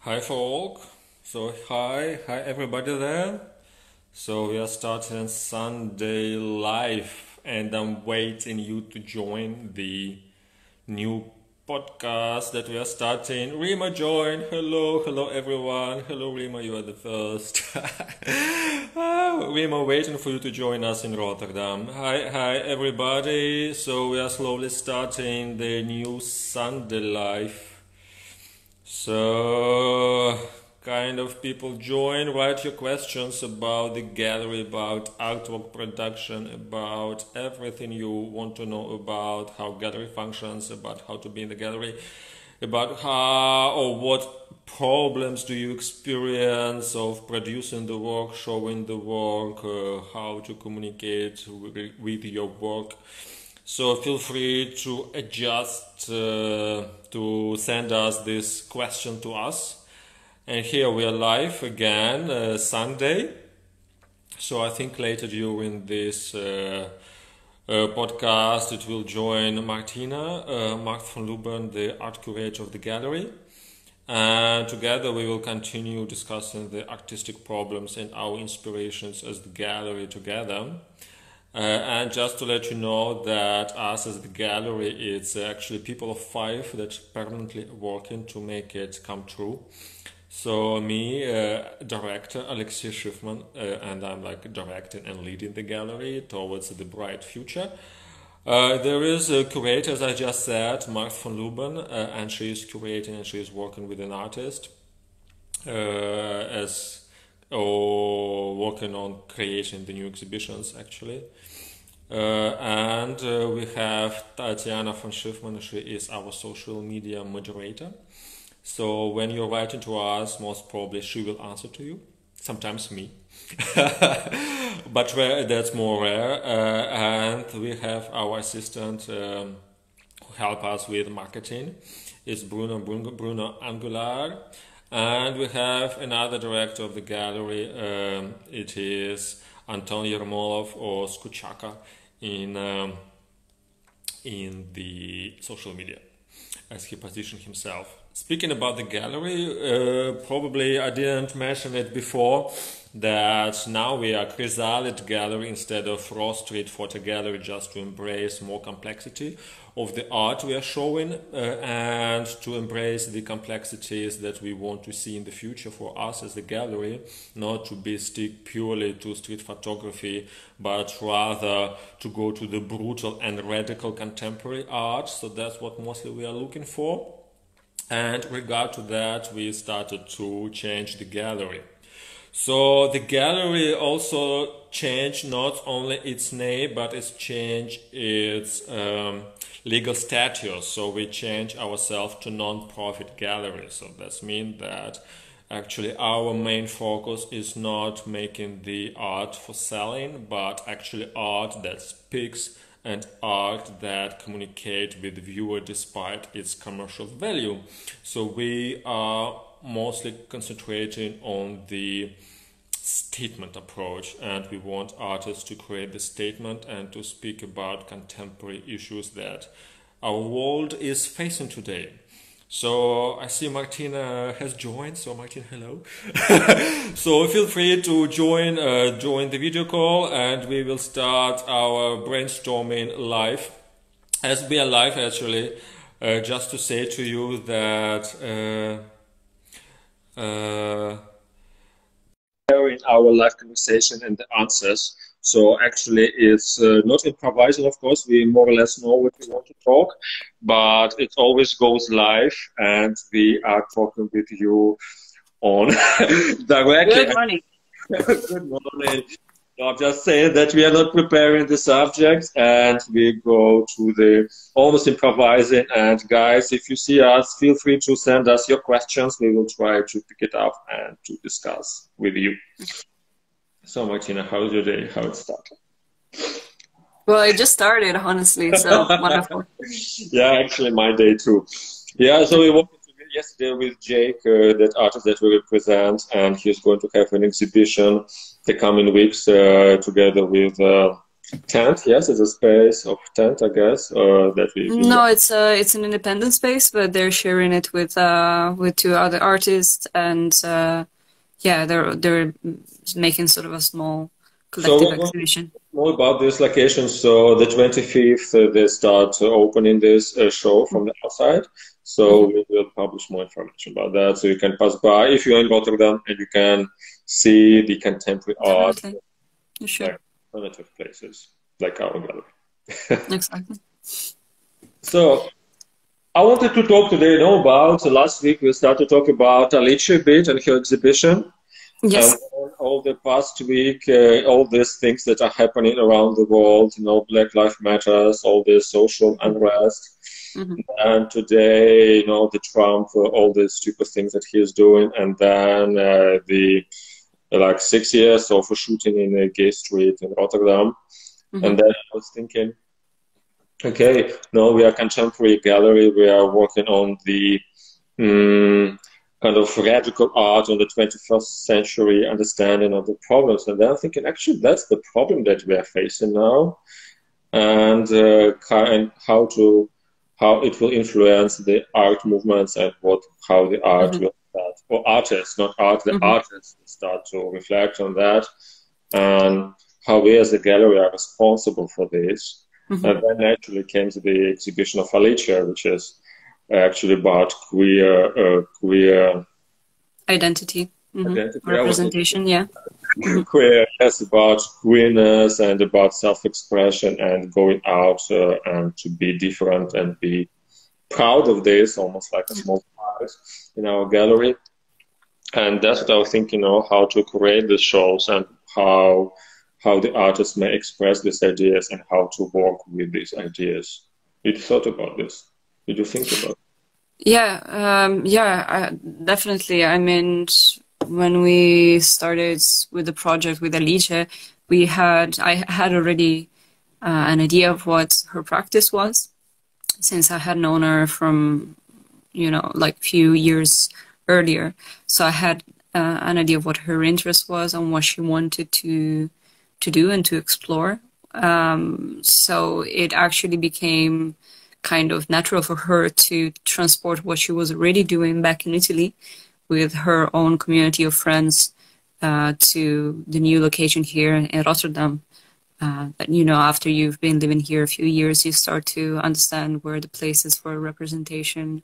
Hi folk. Hi everybody there. So we are starting Sunday live, and I'm waiting you to join the new podcast that we are starting. Rima join. Hello everyone. Hello Rima, you are the first. Rima waiting for you to join us in Rotterdam. Hi everybody. So we are slowly starting the new Sunday live. So, kind of people join, write your questions about the gallery, about artwork production, about everything you want to know about how gallery functions, about how to be in the gallery, about how or what problems do you experience of producing the work, showing the work, how to communicate with your work. So feel free to adjust to send us this question to us. And here we are live again, Sunday. So I think later during this podcast it will join Martina, Marth von Loeben, the art curator of the gallery. And together we will continue discussing the artistic problems and our inspirations as the gallery together. And just to let you know that us as the gallery, it's actually people of five that permanently working to make it come true. So me, director Alexey Shifman, and I'm like directing and leading the gallery towards the bright future. There is a curator, as I just said, Marth von Loeben, and she is curating and she is working with an artist working on creating the new exhibitions actually. And we have Tatiana von Schiffman. She is our social media moderator. So when you're writing to us, most probably she will answer to you. Sometimes me, but that's more rare. And we have our assistant who help us with marketing. It's Bruno Angular. And we have another director of the gallery. It is Anton Yermolov or Skuchaka in the social media, as he positioned himself. Speaking about the gallery, probably I didn't mention it before, that now we are Chrysalid Gallery instead of Raw Street Photo Gallery, just to embrace more complexity of the art we are showing and to embrace the complexities that we want to see in the future for us as a gallery, not to be stick purely to street photography, but rather to go to the brutal and radical contemporary art. So that's what mostly we are looking for. And regard to that, we started to change the gallery. So the gallery also changed not only its name, but it's changed its legal status. So we changed ourselves to non-profit gallery. So that means that actually our main focus is not making the art for selling, but actually art that speaks and art that communicate with the viewer despite its commercial value. So we are mostly concentrating on the statement approach, and we want artists to create the statement and to speak about contemporary issues that our world is facing today. So I see Martina has joined. So Martina, hello. So feel free to join the video call, and we will start our brainstorming live. As we are live, actually, just to say to you that in our live conversation and the answers. So actually it's not improvising, of course, we more or less know what we want to talk, but it always goes live and we are talking with you on directly. Good morning. Good morning. So I'm just saying that we are not preparing the subjects and we go to the almost improvising. And guys, if you see us, feel free to send us your questions. We will try to pick it up and to discuss with you. So Martina, how's your day? How it started? Well, I just started, honestly, so wonderful. Yeah, actually my day too. Yeah, so we walked yesterday with Jake, that artist that we represent, and he's going to have an exhibition the coming weeks together with Tent, yes, it's a space of tent, I guess, that we use. No, it's an independent space, but they're sharing it with two other artists, and yeah, they're making sort of a small collective exhibition. More about this location. So the 25th, they start opening this show from the outside. So we will publish more information about that. So you can pass by if you're in Rotterdam and you can see the contemporary art, Sure. like alternative places like our gallery. Exactly. So I wanted to talk today, about last week we started to talk about Alexey a bit and her exhibition. Yes. All the past week, all these things that are happening around the world, Black Lives Matters, all this social unrest. And today, the Trump, all these stupid things that he is doing. And then the 6 years of a shooting in a gay street in Rotterdam. And then I was thinking, okay, we are contemporary gallery. We are working on the kind of radical art on the 21st century understanding of the problems. And then I'm thinking, actually, that's the problem that we are facing now, and how it will influence the art movements and how the art will start, or artists, not art, the artists will start to reflect on that, and how we as a gallery are responsible for this. And then naturally came to the exhibition of Alexey, which is actually about queer identity, representation, yeah. Queer, yes, about queerness and about self-expression and going out and to be different and be proud of this, almost like a small artist in our gallery. And that's what I was thinking, how to create the shows and how the artists may express these ideas and how to work with these ideas. Did you thought about this? Did you think about it? Yeah, definitely. I mean, when we started with the project with Alexey, I had already an idea of what her practice was, since I had known her from, few years earlier. So I had an idea of what her interest was and what she wanted to do and to explore. So it actually became kind of natural for her to transport what she was already doing back in Italy with her own community of friends to the new location here in Rotterdam. But, after you've been living here a few years, you start to understand where the places for representation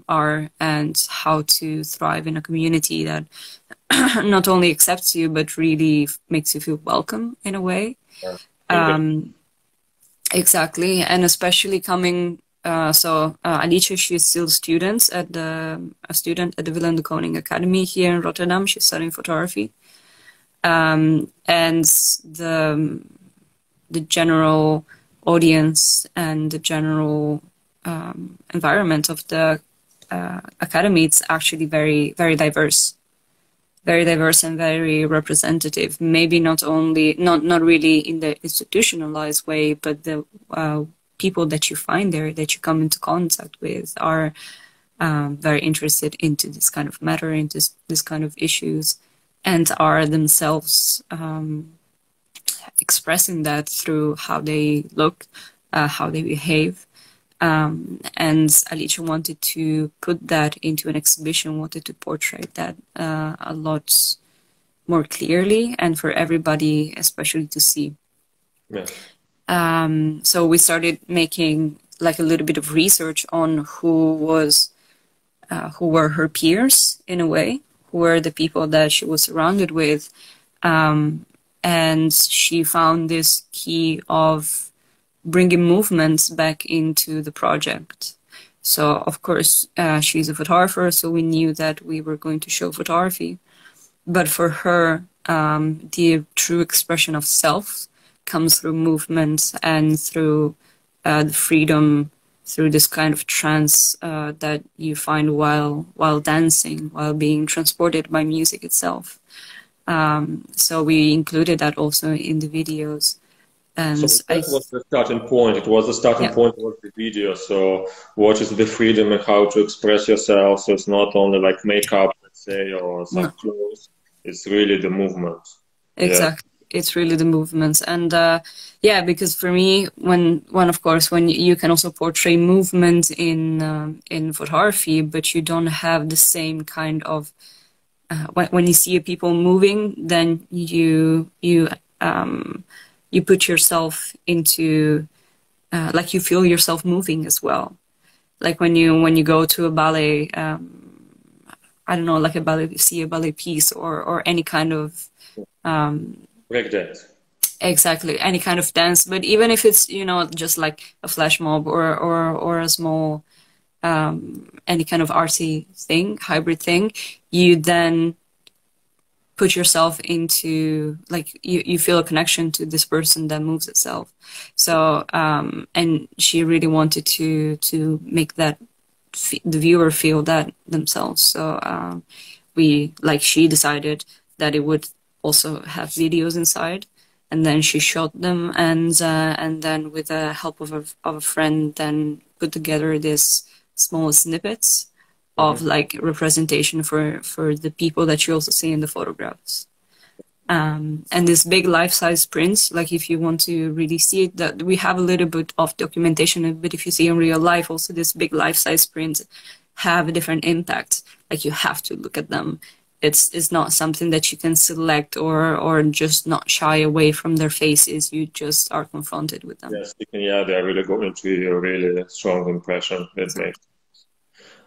are and how to thrive in a community that not only accepts you, but really makes you feel welcome in a way. Exactly, and especially coming. Alexey, she's still a student at the Willem de Koning Academy here in Rotterdam. She's studying photography, and the general audience and the general environment of the academy, it's actually very, very diverse. Very diverse and very representative. Maybe not really in the institutionalized way, but the people that you find there, that you come into contact with, are very interested into this kind of matter, into this kind of issues, and are themselves expressing that through how they look, how they behave. And Alexey wanted to put that into an exhibition, wanted to portray that a lot more clearly and for everybody, especially to see. Yeah. So we started making a little bit of research on who were her peers in a way, who were the people that she was surrounded with. And she found this key of bringing movements back into the project. So, of course, she's a photographer, so we knew that we were going to show photography. But for her, the true expression of self comes through movement and through the freedom, through this kind of trance that you find while dancing, while being transported by music itself. So we included that also in the videos. And so that was the starting point. It was the starting point of the video. So what is the freedom and how to express yourself? So it's not only like makeup, let's say, or some clothes. It's really the movement. Exactly. it's really the movements. And yeah, because for me, when of course when you can also portray movement in photography, but you don't have the same kind of when you see people moving, then you put yourself into like you feel yourself moving as well. Like when you go to a ballet, I don't know, like a ballet, see a ballet piece or any kind of break dance. Exactly, any kind of dance. But even if it's, you know, just like a flash mob or a small any kind of artsy thing, hybrid thing, you then put yourself into, like, you feel a connection to this person that moves itself. So and she really wanted to make that the viewer feel that themselves. So she decided that it would also have videos inside, and then she shot them, and then with the help of a friend, then put together this small snippets of like representation for the people that you also see in the photographs. And this big life-size prints, like if you want to really see it, that we have a little bit of documentation, but if you see in real life, also this big life-size prints have a different impact. Like you have to look at them. It's not something that you can select or just not shy away from their faces. You just are confronted with them. Yes, they really go into a really strong impression. That makes.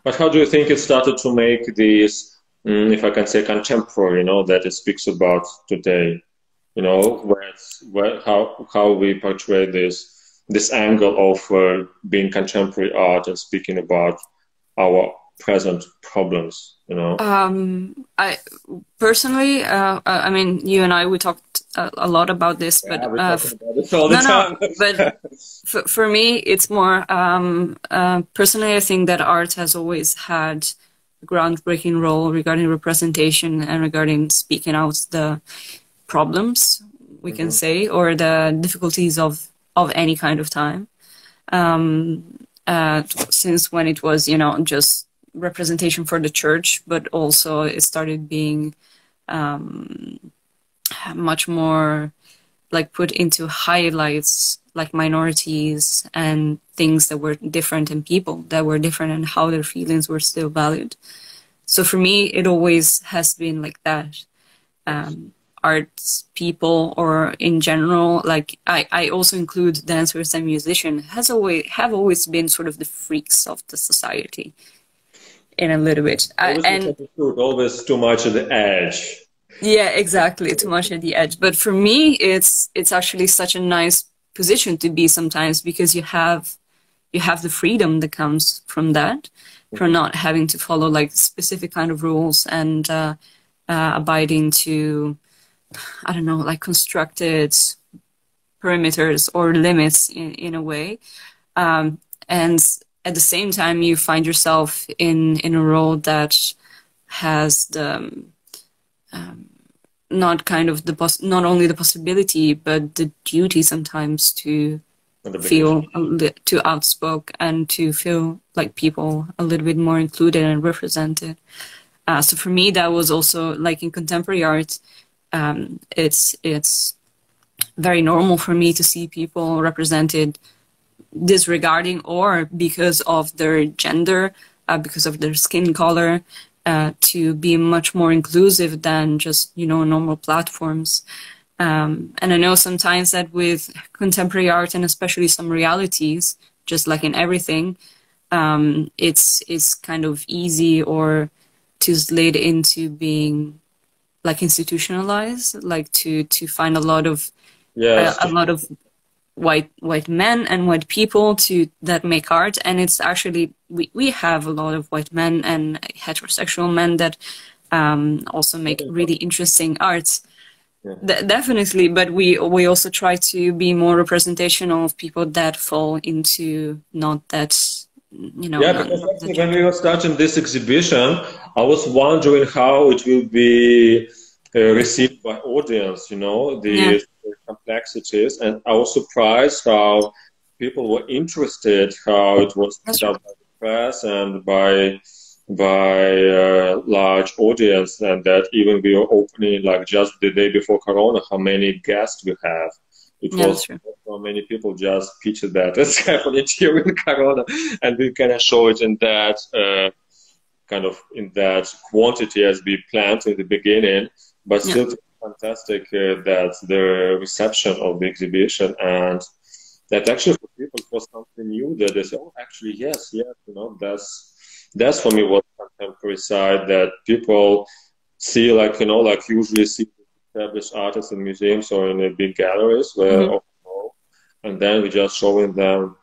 But how do you think it started to make these, if I can say, contemporary, you know, that it speaks about today, you know, how we portray this angle of being contemporary art and speaking about our present problems, you know? I personally, I mean, you and I, we talked a lot about this, but we talk about this all the time. But for me, it's more personally. I think that art has always had a groundbreaking role regarding representation and regarding speaking out the problems, we can say, or the difficulties of any kind of time. Since when it was, you know, just representation for the church, but also it started being much more like put into highlights, like minorities and things that were different, and people that were different, and how their feelings were still valued. So for me, it always has been like that. Arts people, or in general, like I also include dancers and musicians, have always been sort of the freaks of the society in a little bit. Always too much at the edge. Yeah, exactly, too much at the edge. But for me, it's actually such a nice position to be sometimes, because you have the freedom that comes from that, from not having to follow like specific kind of rules and abiding to, I don't know, like constructed perimeters or limits in a way. And at the same time, you find yourself in a role that has the not only the possibility, but the duty sometimes to feel too outspoken and to feel like people a little bit more included and represented. So for me, that was also like in contemporary art. It's very normal for me to see people represented disregarding or because of their gender, because of their skin color, to be much more inclusive than just, you know, normal platforms. And I know sometimes that with contemporary art, and especially some realities, just like in everything, it's kind of easy or to slide into being like institutionalized, like to find a lot of white men and white people that make art. And it's actually we have a lot of white men and heterosexual men that also make really interesting art. Definitely, but we also try to be more representational of people that fall into not that, you know. Yeah, because actually when we were starting this exhibition, I was wondering how it will be received by audience, you know, the complexities, and I was surprised how people were interested, how it was picked up by the press and by by a large audience, and that even we were opening like just the day before Corona, how many guests we have. It Yeah, was that's true. so many people just pictured that it's happening during Corona, and we kind of show it in that kind of in that quantity as we planned in the beginning, but Yeah. still fantastic that the reception of the exhibition, and that actually for people it was something new that they say, oh, actually, yes, yes, you know, that's for me what contemporary side that people see, like, you know, like usually see established artists in museums or in big galleries where, Hmm. and then we just showing them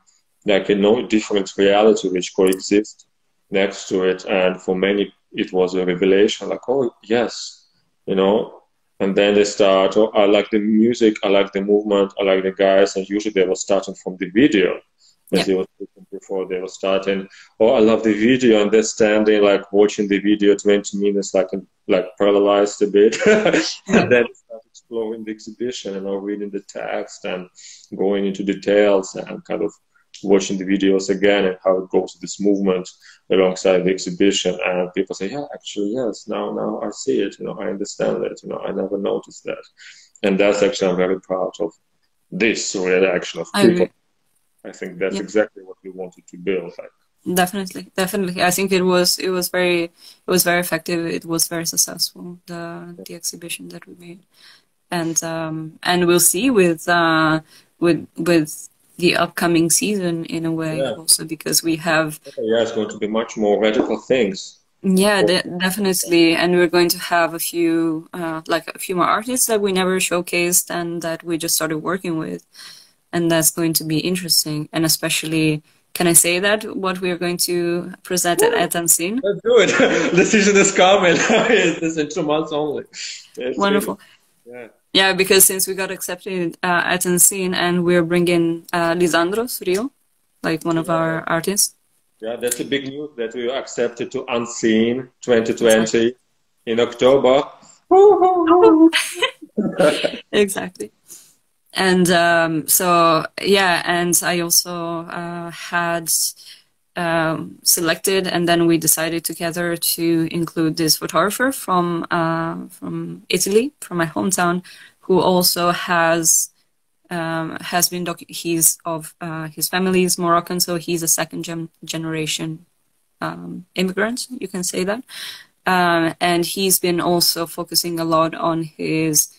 like a no different reality which coexist next to it. And for many, it was a revelation, like, oh, yes, you know. And then they start, oh, I like the music, I like the movement, I like the guys. And usually they were starting from the video, Yeah. as you were speaking before, they were starting, oh, I love the video. And they're standing, like, watching the video 20 minutes, like paralyzed a bit. And then start exploring the exhibition and reading the text and going into details and kind of watching the videos again and how it goes this movement alongside the exhibition. And people say, yeah, actually, yes, now I see it, you know, I understand it, you know, I never noticed that. And that's actually, I'm very proud of this reaction of I people. agree. I think that's Yeah. exactly what we wanted to build. Like, Definitely, definitely. I think it was very effective. It was very successful, the exhibition that we made. And we'll see with the upcoming season in a way yeah, also, because we have, yeah, it's going to be much more radical things. yeah, definitely. And we're going to have a few like a few more artists that we never showcased and that we just started working with, and that's going to be interesting. And especially, can I say that what we're going to present at Unseen? Let's do it. Decision is coming. It's in 2 months only. It's really, Wonderful. yeah. Yeah, because since we got accepted at Unseen, and we're bringing Lisandro Rio, like one of Yeah, our artists. yeah, that's a big news that we were accepted to Unseen Exactly. 2020 in October. Exactly. And so, yeah, and I also had selected, and then we decided together to include this photographer from Italy, from my hometown, who also has been he's of his family is Moroccan, so he's a second generation immigrant, you can say that. And he's been also focusing a lot on his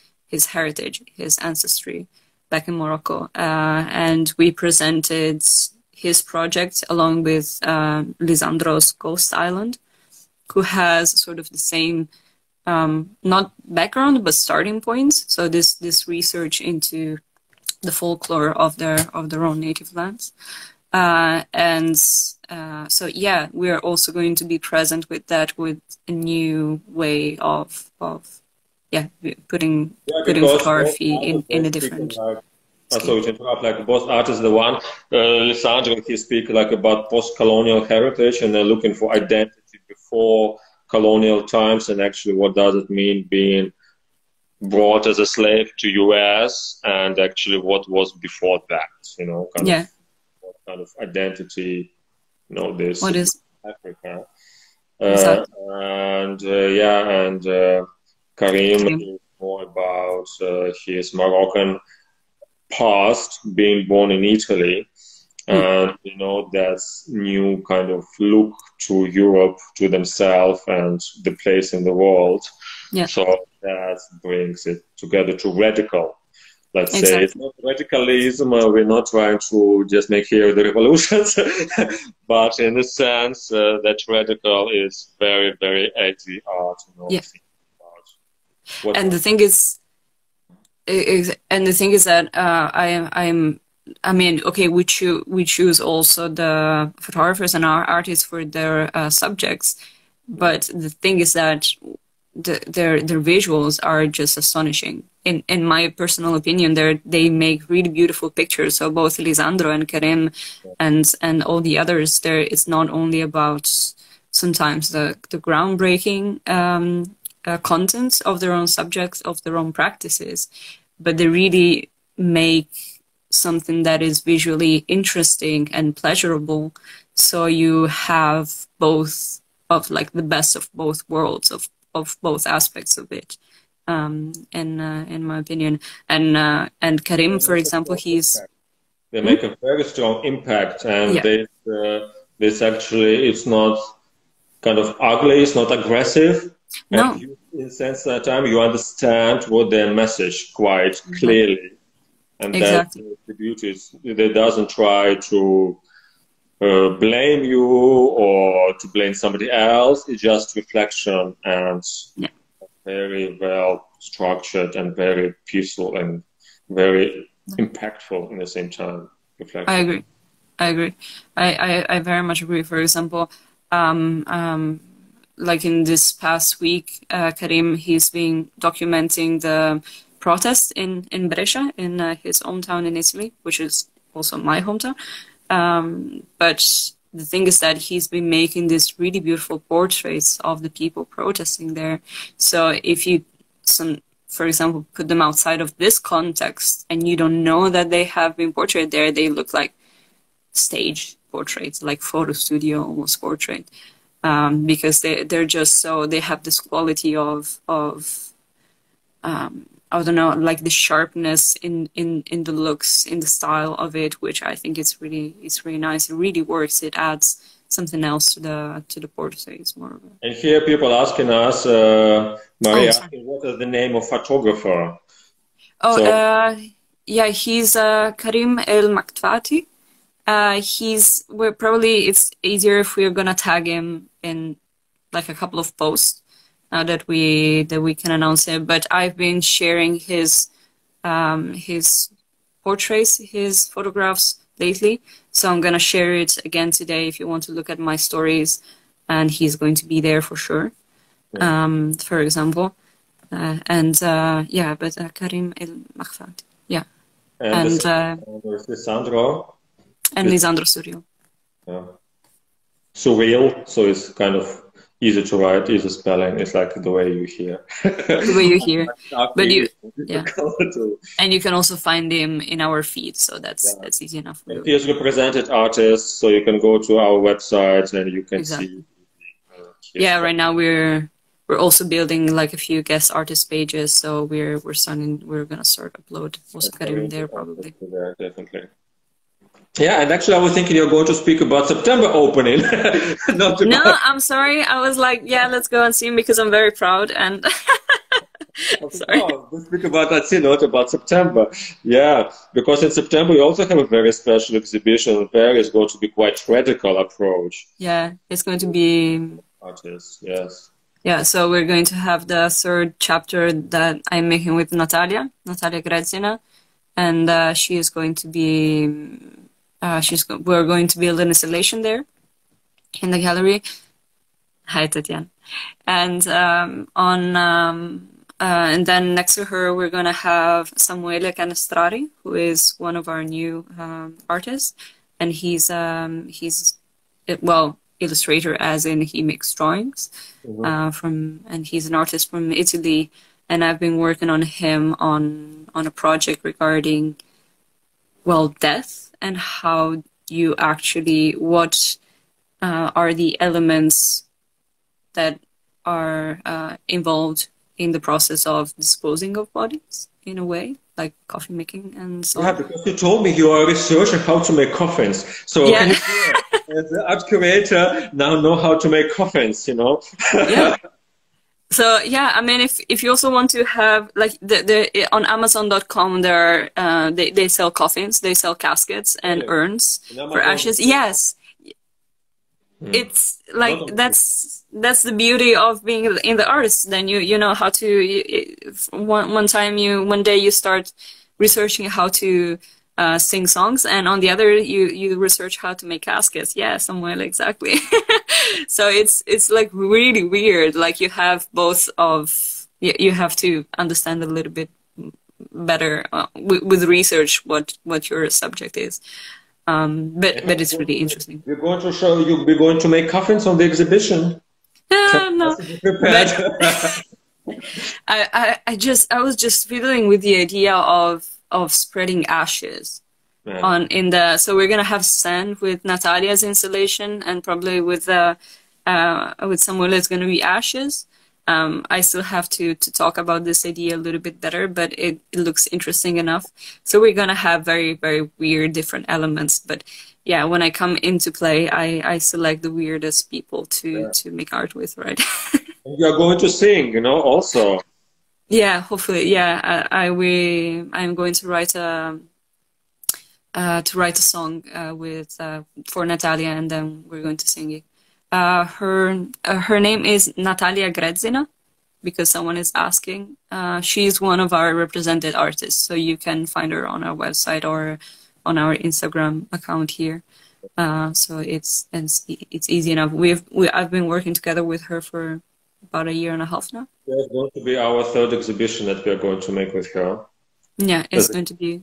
heritage, his ancestry back in Morocco. And we presented his project along with Lisandro's Ghost Island, who has sort of the same not background but starting points. So this research into the folklore of their own native lands. So yeah, we're also going to be present with that, with a new way of yeah, putting Yeah, putting because both photography artists in they a speak different like, scale. sorry to interrupt, like both artists, the one, Lisandro, he speak like about post-colonial heritage and they're looking for Yep. identity before colonial times and actually what does it mean being brought as a slave to US and actually what was before that, you know, kind of Yeah. what kind of identity, you know, this What is Africa. exactly Yeah, and Karim Karim? is more about his Moroccan past, being born in Italy, Mm, and you know that's new kind of look to Europe, to themselves and the place in the world. yeah, So that brings it together to radical. Let's say it's exactly. not radicalism. We're not trying to just make here the revolutions, but in a sense, that radical is very, very edgy art. You know, Yeah. about what. And the thing is, that I mean, okay, we choose also the photographers and our artists for their subjects, but the thing is that their visuals are just astonishing. In my personal opinion, they make really beautiful pictures. So both Lisandro and Karim and all the others, there it's not only about sometimes the groundbreaking contents of their own subjects, of their own practices, but they really make something that is visually interesting and pleasurable. So you have both of like the best of both worlds, of both aspects of it, in my opinion. And Karim, for example, they make a very strong impact, and this actually, it's not kind of ugly, it's not aggressive. No. And you, in sense that time you understand what their message quite clearly. And that's the beauty. It doesn't try to blame you or to blame somebody else. It's just reflection, and very well structured and very peaceful and very impactful in the same time. Reflection. I agree. I very much agree. For example, like in this past week, Karim, he's been documenting the protest in Brescia, in his hometown in Italy, which is also my hometown. But the thing is that he's been making these really beautiful portraits of the people protesting there. So if you, for example, put them outside of this context and you don't know that they have been portrayed there, they look like stage portraits, like photo studio almost portrait. Because they're just so, they have this quality of I don't know, like the sharpness in the looks, in the style of it, which I think it's really nice. It really works. It adds something else to the portrait. It's more of a... And here people asking us, Maria, asking what is the name of photographer? Yeah, he's Karim El Maktwati. It's easier if we're gonna tag him in like a couple of posts now that we can announce it. But I've been sharing his portraits, his photographs lately, so I'm gonna share it again today if you want to look at my stories, and he's going to be there for sure. For example, but Karim El Maktwati, yeah, and Lisandro. And Lisandro Surreal. Yeah. Surreal, so it's kind of easy to write, easy spelling. It's like the way you hear. The way you hear. But and you can also find him in our feed, so that's easy enough. He is represented artist, so you can go to our website and you can see. Right now we're also building like a few guest artist pages, so we're gonna start upload also Karim there probably. Definitely. Yeah, and actually I was thinking you're going to speak about September opening. No, I'm sorry. I was like, yeah, let's go and see him because I'm very proud and sorry. We'll speak about that soon, not about September. Yeah, because in September we also have a very special exhibition where it's going to be quite radical approach. Yeah, it's going to be artists, yes. Yeah, so we're going to have the third chapter that I'm making with Natalia Gredzina, and she is going to be we're going to build an installation there in the gallery. Hi, Tatiana. And and then next to her, we're going to have Samuele Canestrari, who is one of our new artists, and he's illustrator, as in he makes drawings and he's an artist from Italy. And I've been working on him on a project regarding death. And how you actually, what are the elements that are involved in the process of disposing of bodies, in a way, like coffin making and so on. Yeah, because you told me you are researching how to make coffins. So can you see, as the art curator, now know how to make coffins, you know? Yeah. So yeah, I mean, if you also want to have like on Amazon.com, there they sell coffins, they sell caskets and urns for ashes. Yes, it's like that's the beauty of being in the arts. Then you know how to. One day you start researching how to sing songs, and on the other you research how to make caskets. Yeah, somewhere exactly. So it's like really weird. Like you have both of. You have to understand a little bit better with research what your subject is. But it's really interesting. We're going to show you. We're going to make coffins on the exhibition. No. I was just fiddling with the idea of spreading ashes so we're gonna have sand with Natalia's installation and probably with with Samuel, it's going to be ashes. I still have to talk about this idea a little bit better, but it looks interesting enough. So we're going to have very, very weird different elements. But yeah, when I come into play, I select the weirdest people to make art with, right? And you're going to sing, you know, also. Yeah, hopefully. Yeah, I'm going to write a song for Natalia, and then we're going to sing it. Her name is Natalia Gredzina, because someone is asking. She's one of our represented artists, so you can find her on our website or on our Instagram account here. So it's easy enough. I've been working together with her for about 1.5 years now. It's going to be our 3rd exhibition that we are going to make with her. Yeah, it's going to be.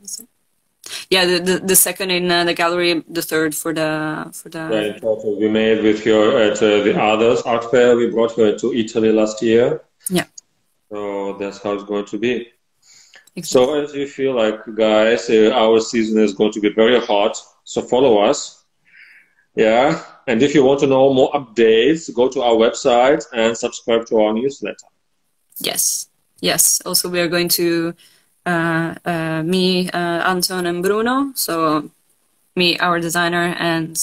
Yeah, the second in the gallery, the third for the. Yeah, in total, we made with her at the Others art fair. We brought her to Italy last year. Yeah. So that's how it's going to be. Exactly. So as you feel like, guys, our season is going to be very hot. So follow us. Yeah. And if you want to know more updates, go to our website and subscribe to our newsletter. Yes. Yes. Also, we are going to. Me, Anton, and Bruno. So, me, our designer, and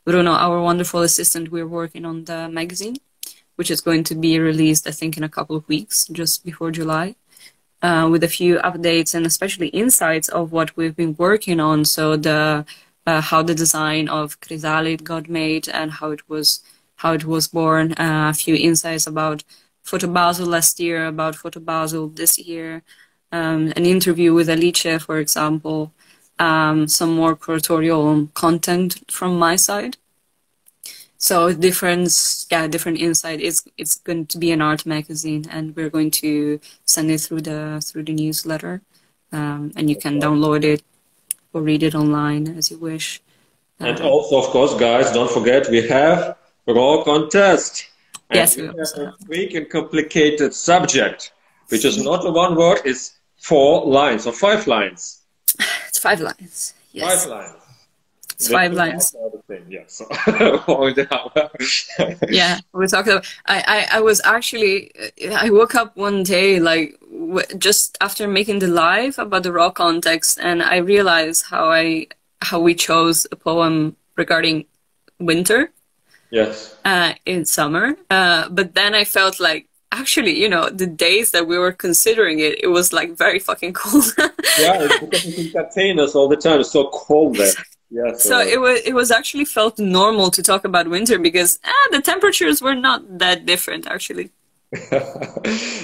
Bruno, our wonderful assistant. We're working on the magazine, which is going to be released, I think, in a couple of weeks, just before July, with a few updates and especially insights of what we've been working on. So the how the design of Chrysalid got made and how it was born. A few insights about Photo Basel last year, about Photo Basel this year. An interview with Alexey, for example, some more curatorial content from my side. So different insight. It's going to be an art magazine, and we're going to send it through the newsletter, and you can download it or read it online as you wish. And also, of course, guys, don't forget we have a raw contest. And yes, we have a quick and complicated subject, which is not a one word. It's 4 lines or 5 lines. It's 5 lines. Yes. 5 lines. It's 5 lines. Yeah, so yeah, we talked about. I was actually. I woke up one day, like just after making the live about the raw context, and I realized how we chose a poem regarding winter. Yes. In summer, but then I felt like. Actually, you know, the days that we were considering it was like very fucking cold. Yeah, it's because it's in containers all the time. It's so cold there. Yeah, so it was actually felt normal to talk about winter because the temperatures were not that different actually.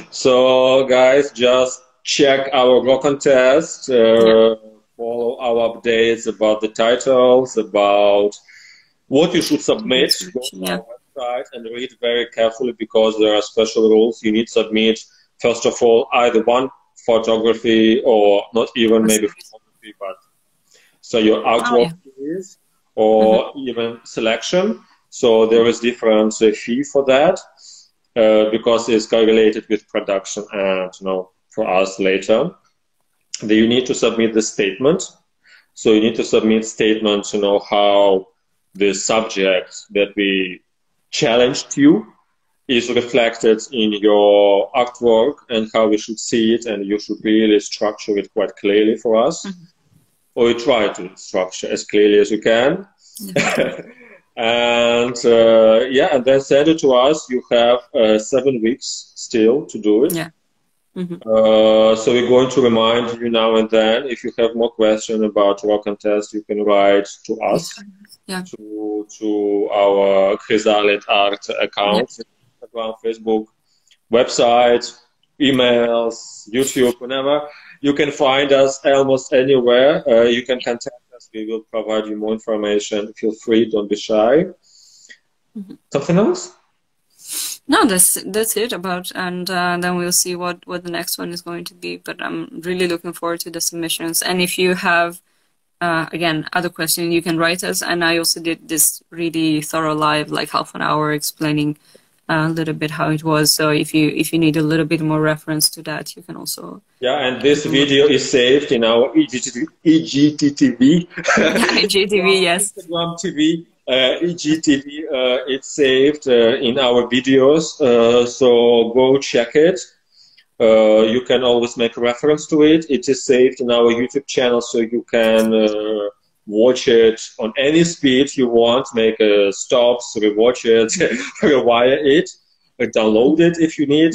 So guys, just check our raw contest. Follow our updates about the titles, about what you should submit. And read very carefully because there are special rules. You need to submit, first of all, either one photography or not even maybe photography, but so your artwork is, or even selection. So there is different fee for that because it's correlated with production and, you know, for us later. Then you need to submit the statement. So you need to submit statements, you know, how the subject that we challenged you is reflected in your artwork and how we should see it, and you should really structure it quite clearly for us, or you try to structure as clearly as you can. And and then send it to us. You have 7 weeks still to do it. So we're going to remind you now and then. If you have more questions about raw contest, you can write to us. To our Chrysalid Art account, Instagram, Facebook, website, emails, YouTube, whenever. You can find us almost anywhere. You can contact us. We will provide you more information. Feel free. Don't be shy. Something else? No, that's it about, and then we'll see what the next one is going to be. But I'm really looking forward to the submissions. And if you have again, other question, you can write us. And I also did this really thorough live, like half an hour, explaining a little bit how it was. So if you need a little bit more reference to that, you can also. Yeah, and this video is saved in our IGTV. IGTV, yes. Instagram TV. EGTV, it's saved in our videos, so go check it. You can always make a reference to it. It is saved in our YouTube channel, so you can watch it on any speed you want, make stops, rewatch it, rewire it, download it if you need.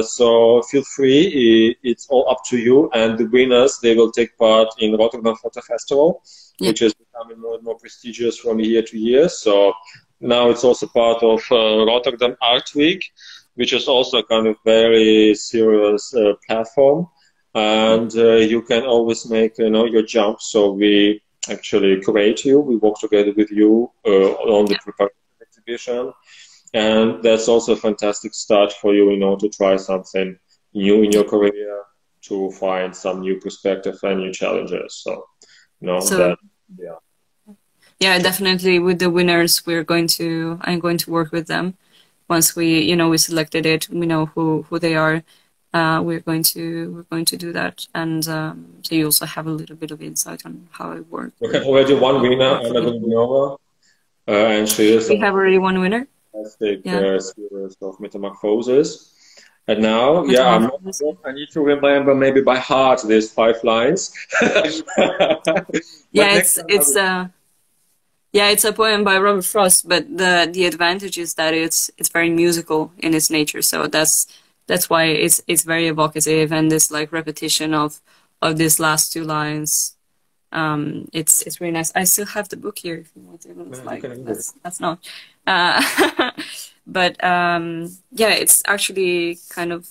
So feel free, it's all up to you. And the winners, they will take part in Rotterdam Photo Festival, which is becoming more and more prestigious from year to year. So now it's also part of Rotterdam Art Week, which is also a kind of very serious platform, and you can always make your jump. So we actually curate you. We work together with you on the preparation exhibition, and that's also a fantastic start for you, to try something new in your career, to find some new perspective and new challenges. So, yeah, definitely with the winners, I'm going to work with them. Once we selected it, we know who they are. We're going to do that, and so you also have a little bit of insight on how it works. We have already one winner, Anna Gundinova, and she is. We have already one winner. Fantastic series of metamorphosis. And now, I need to remember maybe by heart these 5 lines. It's a poem by Robert Frost, but the advantage is that it's very musical in its nature. So that's why it's very evocative, and this like repetition of these last 2 lines. It's really nice. I still have the book here if you want to. That's not. But it's actually kind of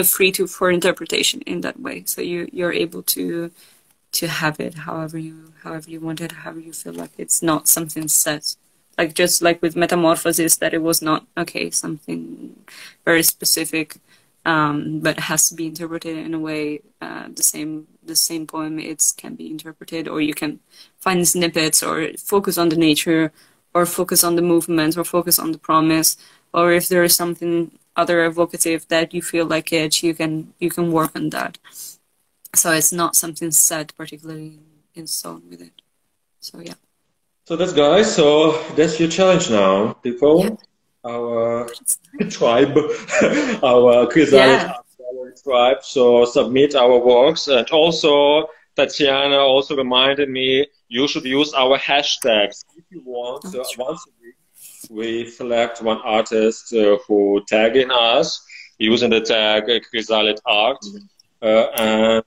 free for interpretation in that way. So you're able to have it however you want it, however you feel like. It's not something set, like just like with Metamorphosis, that it was not something very specific, but it has to be interpreted in a way. The same poem, it can be interpreted, or you can find snippets, or focus on the nature, or focus on the movement, or focus on the promise, or if there is something other evocative that you feel like it, you can work on that. So it's not something set particularly in stone with it. So yeah. So that's guys. So that's your challenge now, people. Yeah. Our tribe, our Chrysalid Gallery tribe. So submit our works, and also Tatiana also reminded me you should use our hashtags if you want. So once a week we select one artist who tag in us using the tag Chrysalid Art. And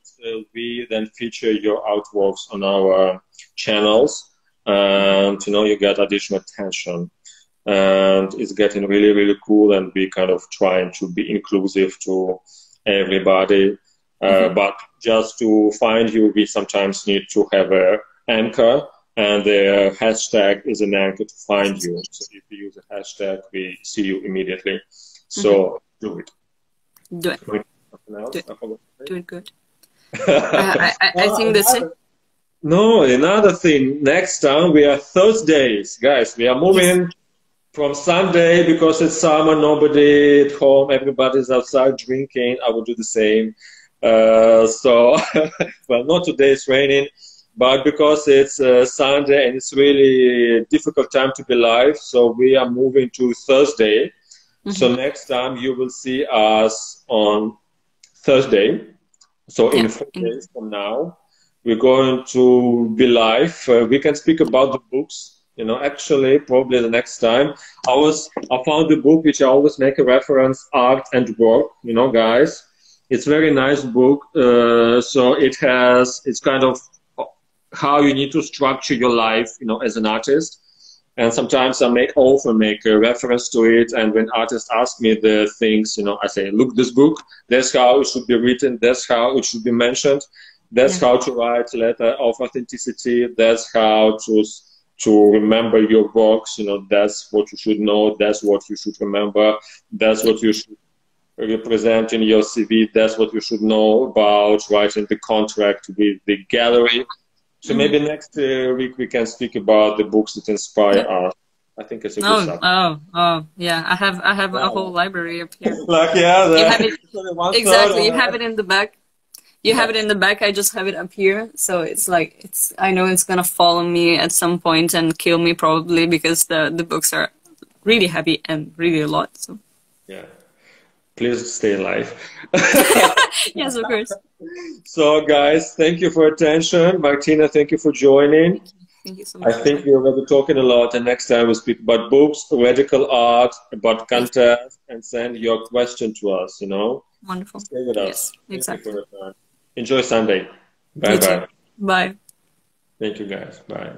we then feature your artworks on our channels, and you get additional attention, and it's getting really, really cool, and we kind of trying to be inclusive to everybody. But just to find you, we sometimes need to have an anchor, and the hashtag is an anchor to find you. So if you use a hashtag, we see you immediately. So do it. Do it. Doing good. I think that's it. No, another thing. Next time we are Thursdays, guys. We are moving from Sunday because it's summer. Nobody at home. Everybody's outside drinking. I will do the same. Well, not today. It's raining, but because it's Sunday and it's really a difficult time to be live, so we are moving to Thursday. So next time you will see us on Thursday, so in 4 days from now, we're going to be live. We can speak about the books, actually, probably the next time. I found the book, which I always make a reference, Art and Work, guys. It's a very nice book. So it's kind of how you need to structure your life, as an artist. And sometimes I often make a reference to it, and when artists ask me the things, I say, look, this book, that's how it should be written, that's how it should be mentioned, that's how to write a letter of authenticity, that's how to remember your works, that's what you should know, that's what you should remember, that's what you should represent in your CV, that's what you should know about writing the contract with the gallery. So maybe next week we can speak about the books that inspire us. I think it's a good subject. Oh, yeah. I have a whole library up here. Like, exactly. You have it in the back. You have it in the back, I just have it up here. So it's like, I know it's gonna follow me at some point and kill me probably, because the books are really heavy and really a lot. So. Yeah. Please stay alive. Yes, of course. So guys, thank you for attention. Martina, thank you for joining. Thank you so much. I think we will be talking a lot, and next time we'll speak about books, radical art, about contest, and send your question to us, you know? Wonderful. Stay with us. Yes, exactly. Enjoy Sunday. Bye-bye. Bye. Thank you, guys. Bye.